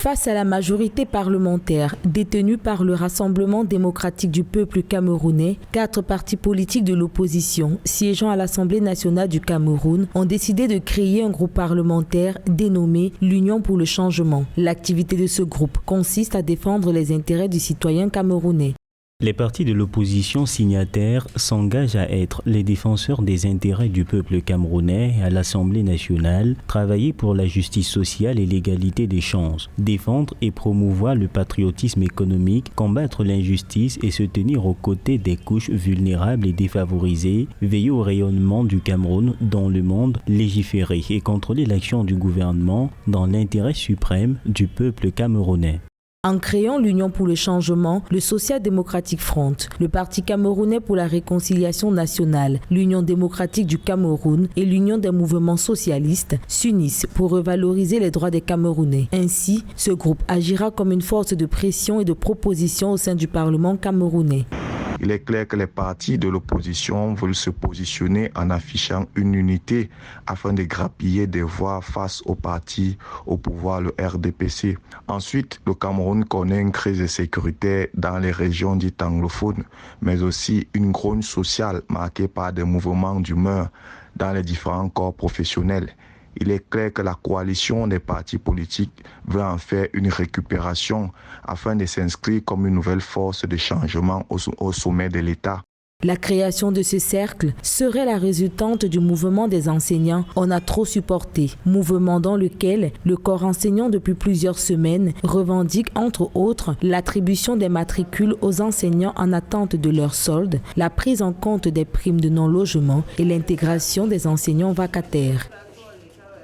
Face à la majorité parlementaire détenue par le Rassemblement démocratique du peuple camerounais, 4 partis politiques de l'opposition siégeant à l'Assemblée nationale du Cameroun ont décidé de créer un groupe parlementaire dénommé l'Union pour le changement. L'activité de ce groupe consiste à défendre les intérêts du citoyen camerounais. Les partis de l'opposition signataires s'engagent à être les défenseurs des intérêts du peuple camerounais à l'Assemblée nationale, travailler pour la justice sociale et l'égalité des chances, défendre et promouvoir le patriotisme économique, combattre l'injustice et se tenir aux côtés des couches vulnérables et défavorisées, veiller au rayonnement du Cameroun dans le monde, légiférer et contrôler l'action du gouvernement dans l'intérêt suprême du peuple camerounais. En créant l'Union pour le changement, le Social Democratic Front, le Parti camerounais pour la réconciliation nationale, l'Union démocratique du Cameroun et l'Union des mouvements socialistes s'unissent pour revaloriser les droits des Camerounais. Ainsi, ce groupe agira comme une force de pression et de proposition au sein du Parlement camerounais. Il est clair que les partis de l'opposition veulent se positionner en affichant une unité afin de grappiller des voix face au parti au pouvoir, le RDPC. Ensuite, le Cameroun connaît une crise sécuritaire dans les régions dites anglophones, mais aussi une grogne sociale marquée par des mouvements d'humeur dans les différents corps professionnels. Il est clair que la coalition des partis politiques veut en faire une récupération afin de s'inscrire comme une nouvelle force de changement au sommet de l'État. La création de ce cercle serait la résultante du mouvement des enseignants On a trop supporté, mouvement dans lequel le corps enseignant depuis plusieurs semaines revendique entre autres l'attribution des matricules aux enseignants en attente de leur solde, la prise en compte des primes de non-logement et l'intégration des enseignants vacataires.